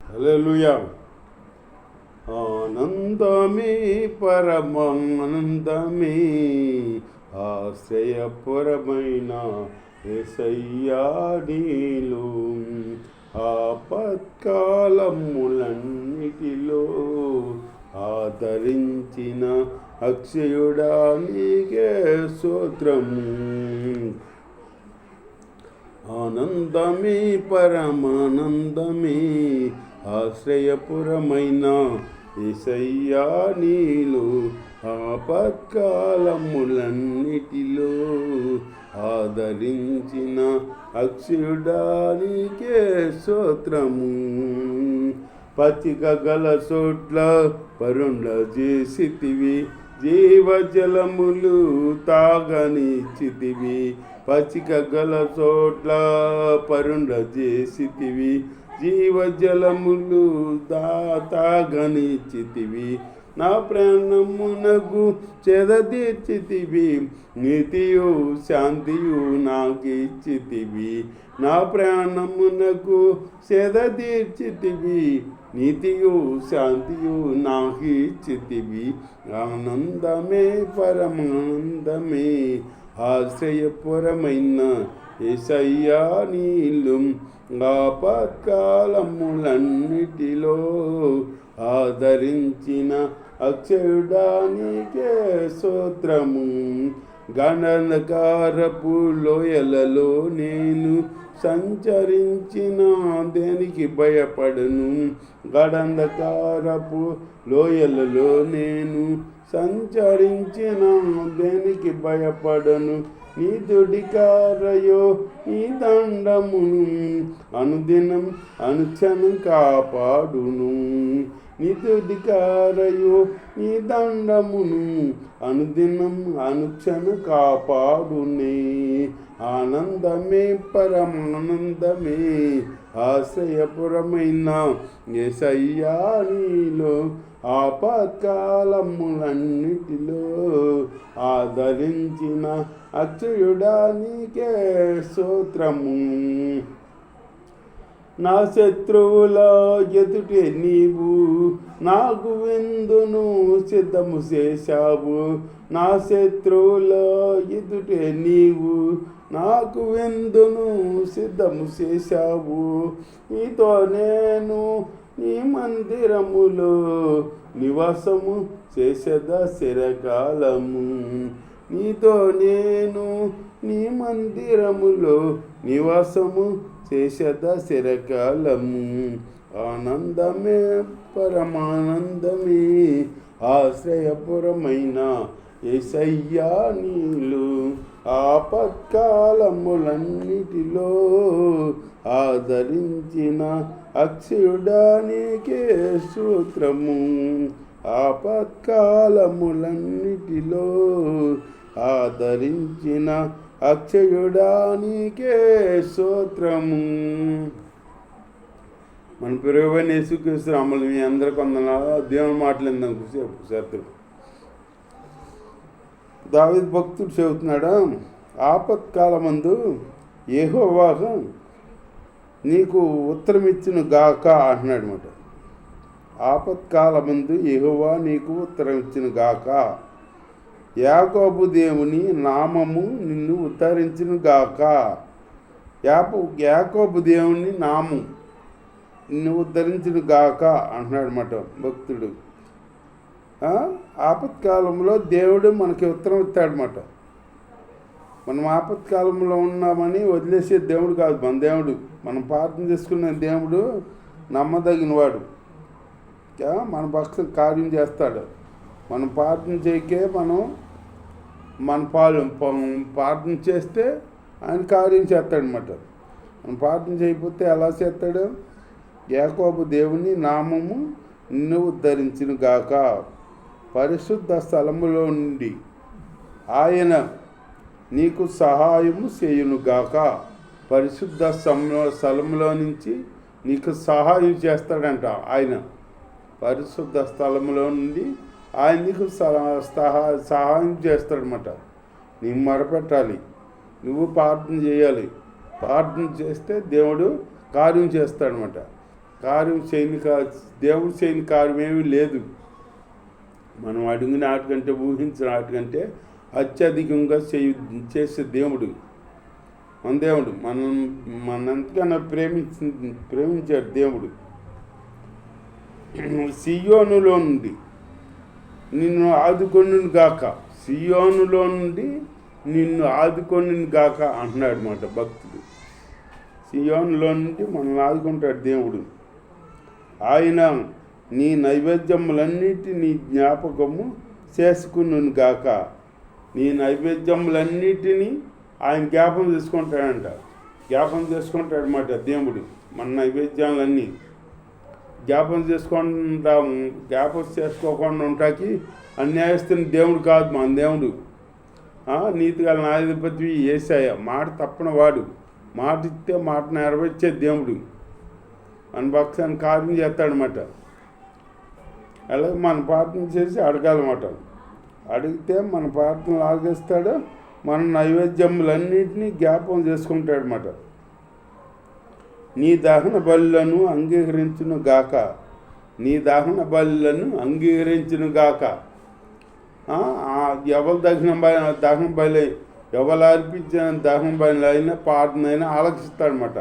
హల్లెలూయా. ఆనందమే పరమానందమే ఆశ్రయపురమైన యేసయ్యా నీలో ఆపత్కాలములన్నిటిలో ఆదరించిన అక్షయుడా నీకే స్తోత్రము. ఆనందమే పరమానందమే ఆశ్రయపురమైన యేసయ్యా నీలో ఆపత్కాలములన్నిటిలో ఆదరించిన అక్షయుడా నీకే స్తోత్రము. పచ్చిక గల చోట్ల పరుండ చేసితివి, జీవజలములు తాగనిచ్చితివి. పచ్చిక గల చోట్ల పరుండ చేసితివి, జీవజలములు తాగనిచ్చితివి. నా ప్రాణమునకు చెదతీర్చితివి, నీతియు శాంతియు నాకిచ్చితివి. నా ప్రాణమునకు చెదతీర్చితివి, నీతియు శాంతియు నాకిచ్చితివి. ఆనందమే పరమానందమే ఆశ్రయపురమైన యేసయ్యా నీలో ఆపత్కాలములన్నిటిలో ఆదరించిన అక్షయుడా నీకే స్తోత్రము. గణనకారపు లోయలలో నేను సంచరించిన దేనికి భయపడను. గడంధకారపు లోయలలో నేను సంచరించిన దేనికి భయపడను. నీ దుడికారయో నీ దండమును అనుదినం అనుక్షణం కాపాడును. నీ దుడికారయో నీ దండమును అనుదినం అనుక్షణం కాపాడునే. ఆనందమే పరమానందమే ఆశ్రయపురమైన యేసయ్యా నీలో ఆపత్కాలములన్నిటిలో ఆదరించిన అక్షయుడా నీకే స్తోత్రము. నా శత్రువుల ఎదుటే నీవు నాకు విందును సిద్ధము చేశావు. నా శత్రువుల ఎదుటే నీవు నాకు విందును సిద్ధము చేశావు. నీతో నేను నీ మందిరములో నివాసము చేసేదా చిరకాలము. నీతో నేను నీ మందిరములో నివాసము చేసేదా చిరకాలము. ఆనందమే పరమానందమే ఆశ్రయపురమైన యేసయ్యా నీలో ఆపత్కాలములన్నిటిలో ఆదరించిన అక్షయుడా నీకే స్తోత్రము. ఆపత్కాలములన్నిటిలో ఆదరించిన అక్షయుడా నీకే స్తోత్రము. మన ప్రియమైన యేసుక్రీస్తు నామములో మీ అందరికీ వందనాలు. దేవుని మాటలు సేపు దావీదు భక్తుడు చెబుతున్నాడా, ఆపత్కాలమందు యెహోవా నీకు ఉత్తరం ఇచ్చును గాక అంటున్నాడు అన్నమాట. ఆపత్కాలమందు యెహోవా నీకు ఉత్తరం ఇచ్చును గాక. యాకోబు దేవుని నామము నిన్ను ఉద్ధరించును గాక. యాకోబు దేవుని నామం నిన్ను ఉద్ధరించును గాక అంటున్నాడు అన్నమాట భక్తుడు. ఆపత్కాలంలో దేవుడు మనకి ఉత్తరం ఇస్తాడనమాట. మనం ఆపత్కాలంలో ఉన్నామని వదిలేసే దేవుడు కాదు మన దేవుడు. మనం ప్రార్థన చేసుకునే దేవుడు నమ్మదగినవాడు. మన పక్షం కార్యం చేస్తాడు. మనం ప్రార్థన చేయకే మన ప్రార్థన చేస్తే ఆయన కార్యం చేస్తాడనమాట. మనం ప్రార్థన చేయకపోతే ఎలా చేస్తాడు? యాకోబు దేవుని నామము నిన్ను ఉద్ధరించును గాక. పరిశుద్ధ స్థలములో నుండి ఆయన నీకు సహాయము చేయునుగాక. పరిశుద్ధ స్థలములో నుంచి నీకు సహాయం చేస్తాడంట ఆయన. పరిశుద్ధ స్థలములో నుండి ఆయన నీకు సహాయం చేస్తాడనమాట. నీవు మొరపెట్టాలి, నువ్వు ప్రార్థన చేయాలి. ప్రార్థన చేస్తే దేవుడు కార్యం చేస్తాడనమాట. కార్యం చేయని దేవుడు చేయని కార్యం ఏమీ లేదు. మనం అడిగిన వాటికంటే ఊహించిన వాటికంటే అత్యధికంగా చేసే దేవుడు మన దేవుడు. మనంతకన్నా ప్రేమించాడు దేవుడు. సియోనులో నుండి నిన్ను ఆదుకొనును గాక, సియోనులో నుండి నిన్ను ఆదుకొనును గాక అంటున్నాడు మాట భక్తుడు. సియోనులో నుండి మనల్ని ఆదుకుంటాడు దేవుడు. ఆయన నీ నైవేద్యములన్నిటినీ జ్ఞాపకము చేసుకున్నాను గాక. నీ నైవేద్యములన్నిటినీ ఆయన జ్ఞాపకం చేసుకుంటాడంట. జ్ఞాపకం చేసుకుంటాడు అన్నమాట దేవుడు. మన నైవేద్యాలన్నీ జ్ఞాపకం చేసుకోకుండా ఉంటాకి అన్యాయస్తుని దేవుడు కాదు మన దేవుడు. నీతిగా న్యాయాధిపతి యేసయ్య, మాట తప్పని వాడు. మాట ఇస్తే మాట నెరవేర్చే దేవుడు. మన భక్తాన్ని కార్యం చేస్తాడనమాట. అలాగే మన ప్రార్థన చేసి అడగాలన్నమాట. అడిగితే మన ప్రార్థనలు ఆగేస్తాడు. మన నైవేద్యములన్నింటినీ జ్ఞాపకం చేసుకుంటాడనమాట. నీ దహన బలులను అంగీకరించును గాక, నీ దహన బలులను అంగీకరించును గాక. ఎవరు దహన బలి ఎవరు అర్పించిన దహన బలి అయినా ప్రార్థనైనా ఆలకిస్తాడనమాట.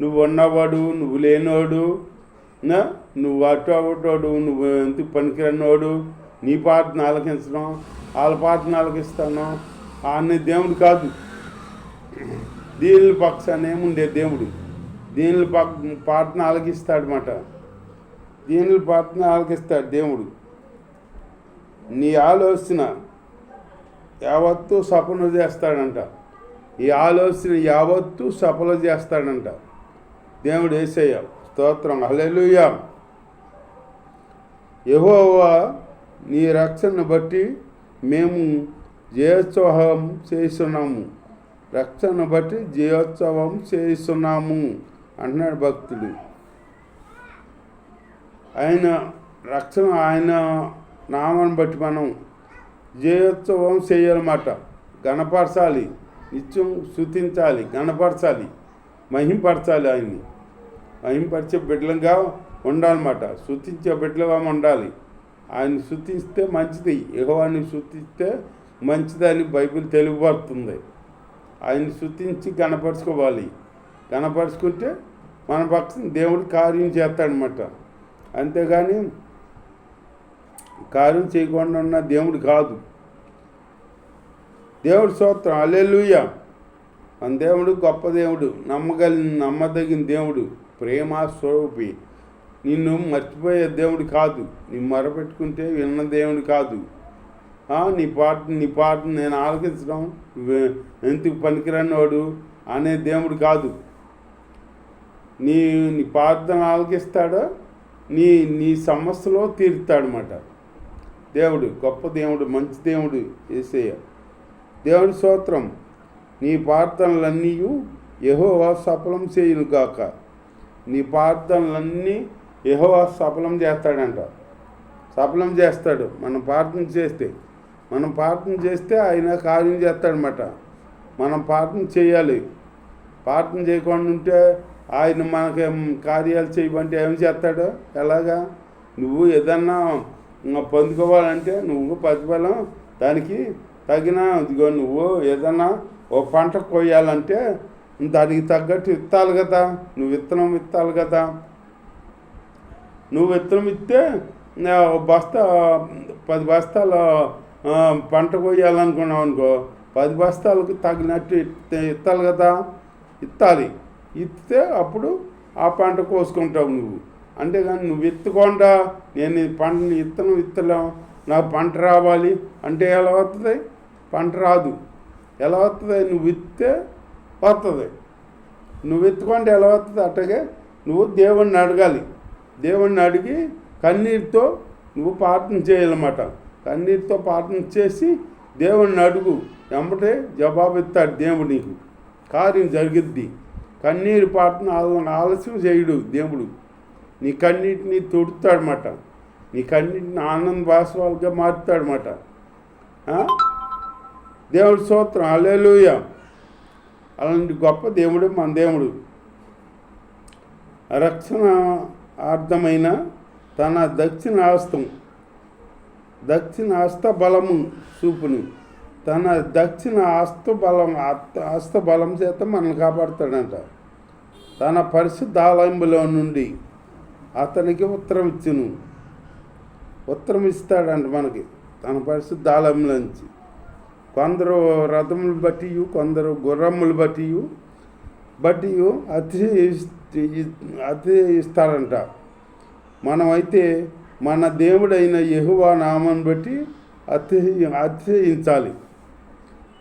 నువ్వు ఉన్నవాడు, నువ్వు లేనోడు, నువ్వు అటోడు, నువ్వు ఎందుకు పనికిరన్నోడు, నీ ప్రార్థన ఆలకించడం, వాళ్ళ ప్రార్థన ఆలకిస్తాను అనే దేవుడు కాదు. దీనిల పక్షాన్ని ఏముండే దేవుడు. దీనిల ప్రార్థన ఆలకిస్తాడనమాట. దీనిల ప్రార్థన ఆలకిస్తాడు దేవుడు. నీ ఆలోచన యావత్తు సఫలం చేస్తాడంట. ఈ ఆలోచన యావత్తు సఫలం చేస్తాడంట దేవుడు. యేసయ్య స్తోత్రం, హల్లెలూయా. యెహోవా నీ రక్షణను బట్టి మేము జయోత్సవం చేస్తున్నాము, రక్షణను బట్టి జయోత్సవం చేస్తున్నాము అంటున్నాడు భక్తుడు. ఆయన రక్షణ, ఆయన నామాన్ని బట్టి మనం జయోత్సవం చేయాలన్నమాట. గణపరచాలి, నిత్యం స్తుతించాలి, గణపరచాలి, మహింపరచాలి. ఆయన్ని మహింపరిచే బిడ్డలుగా ఉండాలన్నమాట. స్తుతించే బిడ్డలుగా ఉండాలి. ఆయన స్తుతిస్తే మంచిది, యెహోవాని స్తుతిస్తే మంచిదని బైబిల్ తెలుగుపడుతుంది. ఆయన స్తుతించి గణపరుచుకోవాలి. గణపరుచుకుంటే మన పక్షం దేవుడు కార్యం చేస్తాడనమాట. అంతేగాని కార్యం చేయకుండా ఉన్న దేవుడు కాదు. దేవుడు స్తోత్రం, హల్లెలూయా. మన దేవుడు గొప్ప దేవుడు, నమ్మదగిన దేవుడు, ప్రేమ స్వరూపి. నిన్ను మర్చిపోయే దేవుడు కాదు. నీ మొరపెట్టుకుంటే విన్న దేవుడు కాదు. నీ పాట నేను ఆలకించడం ఎందుకు పనికిరన్నోడు అనే దేవుడు కాదు. నీ ప్రార్థన ఆలకిస్తాడో నీ సమస్యలో తీరుతాడనమాట దేవుడు. గొప్ప దేవుడు, మంచి దేవుడు యేసయ్య. దేవుడి స్తోత్రం. నీ ప్రార్థనలన్నీ యెహోవా సఫలం చేయును గాక. నీ ప్రార్థనలన్నీ యెహోవా సఫలం చేస్తాడంట. సఫలం చేస్తాడు. మనం ప్రార్థన చేస్తే ఆయన కార్యం చేస్తాడనమాట. మనం ప్రార్థన చేయాలి. ప్రార్థన చేయకుండా ఉంటే ఆయన మనకి కార్యాలు చేయమంటే ఏం చేస్తాడు? ఎలాగా? నువ్వు ఏదన్నా పొందుకోవాలంటే నువ్వు ప్రతిఫలం దానికి తగిన ఇదిగో, నువ్వు ఏదన్నా ఓ పంట కోయాలంటే దానికి తగ్గట్టు విత్తాలి కదా. నువ్వు విత్తనం విత్తాలి కదా. నువ్వు విత్తనం ఇస్తే బస్తా 10 బస్తాలు పంట కోయాలనుకున్నావు అనుకో, 10 బస్తాలకు తగినట్టు ఇత్తాలి కదా. ఇత్తే అప్పుడు ఆ పంట కోసుకుంటావు నువ్వు. అంతేగాని నువ్వు విత్తకుండా నేను విత్తనం విత్తలేం, నాకు పంట రావాలి అంటే ఎలా వస్తుంది? పంట రాదు. ఎలా వస్తుంది? నువ్వు విత్తే వస్తుంది. నువ్వు విత్తుకుంటే ఎలా వస్తుంది? అట్టగే నువ్వు దేవుణ్ణి అడగాలి. దేవుణ్ణి అడిగి కన్నీటితో నువ్వు ప్రార్థన చేయాలన్నమాట. కన్నీటితో ప్రార్థన చేసి దేవుణ్ణి అడుగు, వెంబటే జవాబు ఇస్తాడు దేవుడు. నీకు కార్యం జరిగిద్ది. కన్నీరు ప్రార్థన ఆలస్యం చేయడు దేవుడు. నీ కన్నీటిని తొడుతాడనమాట. నీ కన్నీటిని ఆనంద భాస్వాలుగా మారుతాడనమాట. దేవుడి స్తోత్రం, హల్లెలూయా. అలాంటి గొప్ప దేవుడు మన దేవుడు. రక్షణార్థమైన తన దక్షిణ హస్త బలము చూపును. తన దక్షిణ హస్త బలం చేత మనల్ని కాపాడుతాడంట. తన పరిశుద్ధ ఆలయంలో నుండి అతనికి ఉత్తరం ఇస్తాడంట మనకి, తన పరిశుద్ధ ఆలయంలో నుంచి. కొందరు రథములు బట్టి, కొందరు గుర్రములు బట్టి అతిశయిస్తారంట. మనమైతే మన దేవుడైన యెహోవా నామాన్ని బట్టి అతిశయించాలి.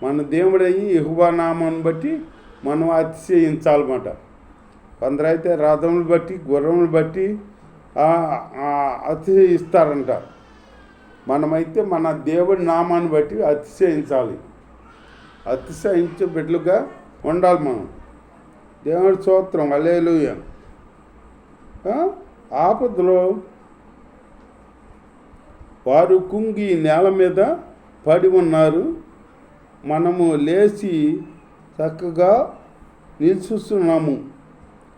మన దేవుడయ్యి యెహోవా నామాన్ని బట్టి మనం అతిశయించాలన్నమాట. కొందరైతే రథములు బట్టి గుర్రములు బట్టి అతిశయిస్తారంట. మనమైతే మన దేవుడి నామాన్ని బట్టి అతిశయించాలి. అతిశయించే బిడ్డలుగా ఉండాలి మనం. దేవుడి స్తోత్రం, హల్లెలూయా. ఆపదలో వారు కుంగి నేల మీద పడి ఉన్నారు. మనము లేచి చక్కగా నిల్చుస్తున్నాము.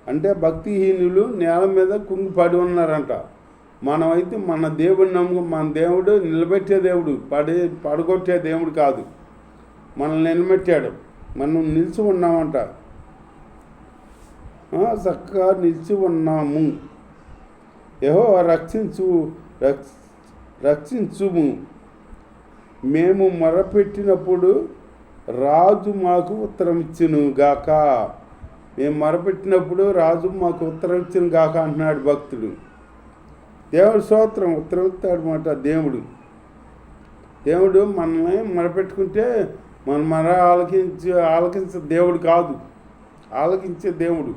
అంటే భక్తిహీనులు నేల మీద కుంగి పడి ఉన్నారంట. మనమైతే మన దేవుడిని మన దేవుడు నిలబెట్టే దేవుడు, పడగొట్టే దేవుడు కాదు. మనల్ని నిలబెట్టాడు, మనం నిలిచి ఉన్నామంట. చక్కగా నిలిచి ఉన్నాము. యెహోవా రక్షించుము. మేము మొరపెట్టినప్పుడు రాజు మాకు ఉత్తరం ఇచ్చును గాక. మేము మొరపెట్టినప్పుడు రాజు మాకు ఉత్తరం ఇచ్చును గాక అంటున్నాడు భక్తుడు. దేవుడు స్తోత్రం, ఉత్తరం ఇస్తాడు మాట. దేవుడు మనల్ని మొరపెట్టుకుంటే మన ఆలకించే దేవుడు కాదు, ఆలకించే దేవుడు.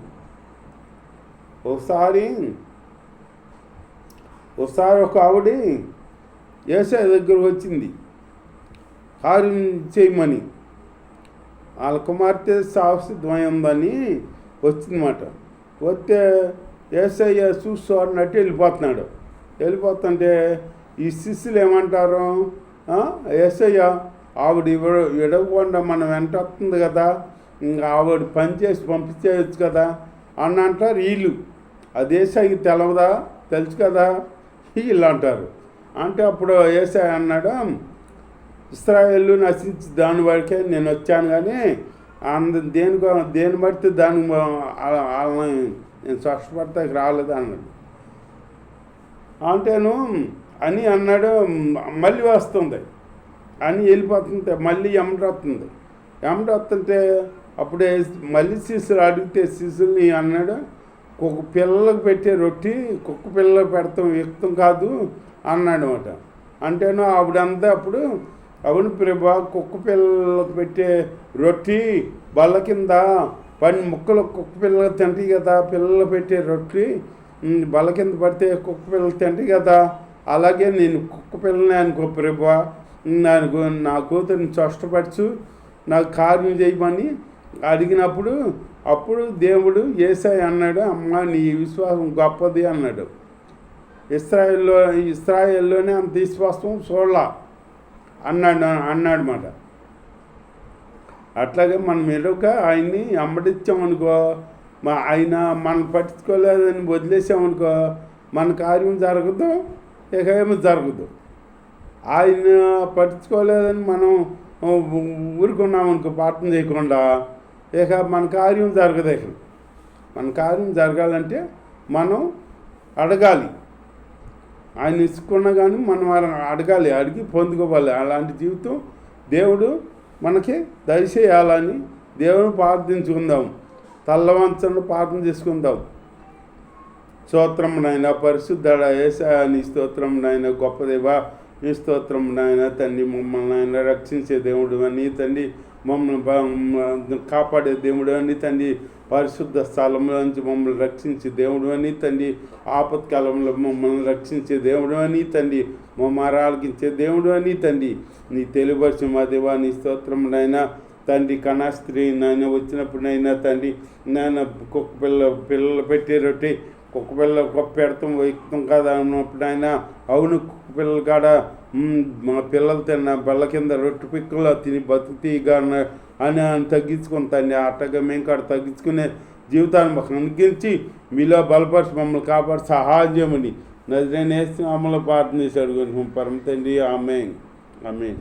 ఒకసారి ఒక ఆవిడ యేసయ్య దగ్గరకు వచ్చింది కార్యం చేయమని. వాళ్ళ కుమార్తె సాహసిద్ధమైందని వచ్చిందన్నమాట. వస్తే యేసయ్య చూస్తూ వెళ్ళిపోతుంటే ఈ శిష్యులు ఏమంటారు, యేసయ్య ఆవిడ విడవకుండా మనం వెంట వస్తుంది కదా, ఇంకా ఆవిడ పని చేసి పంపించేయచ్చు కదా అని అంటారు వీళ్ళు. అది యేసయ్యకి తెలవదా, తెలుసు కదా వీళ్ళు అంటారు. అంటే అప్పుడు యేసయ్య అన్నాడు, ఇశ్రాయేలు నశించి దాని వరకే నేను వచ్చాను, కానీ దేని బట్టి దాని వాళ్ళని నేను స్వస్థపడతాకి రాలేదు అన్నాడు. అంటేను అని అన్నాడు. మళ్ళీ వస్తుంది అని వెళ్ళిపోతుంది, మళ్ళీ ఎమ్మటి వస్తుంటే అప్పుడే మళ్ళీ శిష్యులు అడిగితే శిష్యుల్ని అన్నాడు, కుక్క పిల్లలకు పెట్టే రొట్టి కుక్క పిల్లలకు పెడతాం యుక్తం కాదు అన్నాడు అనమాట. అంటేను ఆవిడంతా అప్పుడు అవును ప్రభా, కుక్క పిల్లలకు పెట్టే రొట్టి బల్ల కింద ముక్కలు కుక్క పిల్లలు తింటాయి కదా, పిల్లలు పెట్టే రొట్టి బల్ల కింద పడితే కుక్క పిల్లలు తింటాయి కదా, అలాగే నేను కుక్క పిల్లని అనుకో ప్రభా, నా కూతురిని స్పష్టపరచు, నాకు కార్యం చేయమని అడిగినప్పుడు అప్పుడు దేవుడు యేసయ్య అన్నాడు, అమ్మ నీ విశ్వాసం గొప్పది అన్నాడు. ఇశ్రాయేల్లోనే అంత విశ్వాసం చూడలా అన్నాడన్నమాట. అట్లాగే మనం ఎరుక ఆయన్ని అమ్మడిచ్చామనుకో, ఆయన మనం పట్టించుకోలేదని వదిలేసామనుకో, మన కార్యం జరగదు, ఇక ఏమో జరగదు. ఆయన పట్టించుకోలేదని మనం ఊరుకున్నామనుకో ప్రార్థన చేయకుండా, ఇక మన కార్యం జరగదు. ఇక మన కార్యం జరగాలంటే మనం అడగాలి. ఆయన ఇసుకున్నా కానీ మనం అడగాలి, అడిగి పొందుకోవాలి. అలాంటి జీవితం దేవుడు మనకి దయచేయాలని దేవుని ప్రార్థించుకుందాం. తల్లవంచను ప్రార్థన చేసుకుందాం. స్తోత్రం నాయన, పరిశుద్ధుడా యేసయ్యా నీ స్తోత్రం నాయన, గొప్ప దేవా నీ స్తోత్రం నాయన. తండ్రి మమ్మల్ని ఆయన రక్షించే దేవుడు అని, తండ్రి మమ్మల్ని కాపాడే దేవుడు అని, తండ్రి పరిశుద్ధ స్థలంలో నుంచి మమ్మల్ని రక్షించే దేవుడు అని, తండ్రి ఆపత్కాలంలో మమ్మల్ని రక్షించే దేవుడు అని, తండ్రి మమ్మల్ని ఆలకించే దేవుడు అని, తండ్రి నీ తెలుగుపరిచి మా దేవా నీ స్తోత్రం నాయన. తండ్రి కణాస్త్రీ నాయన వచ్చినప్పుడైనా తండ్రి నాయన కుక్క పిల్లలు పెట్టే రొట్టి కుక్క పిల్ల గొప్ప పెడతాం వ్యక్తం కాదా అన్నప్పుడైనా అవును కుక్క పిల్లలు కాడ మా పిల్లలు తిన్న బల్ల కింద రొట్టె పిక్కలో తిని బతుకుతీగా అని తగ్గించుకుని తండ్రి అట్టగా మేము కాడ తగ్గించుకునే జీవితాన్ని మాకు అనుగ్రహించి మీలో బలపరిచి మమ్మల్ని కాపాడి సహాయమని నజరేయుడైన యేసు నామములో ప్రార్థన చేసి అడుగుతున్నాము పరమ తండ్రి. ఆమేన్. ఆమేన్.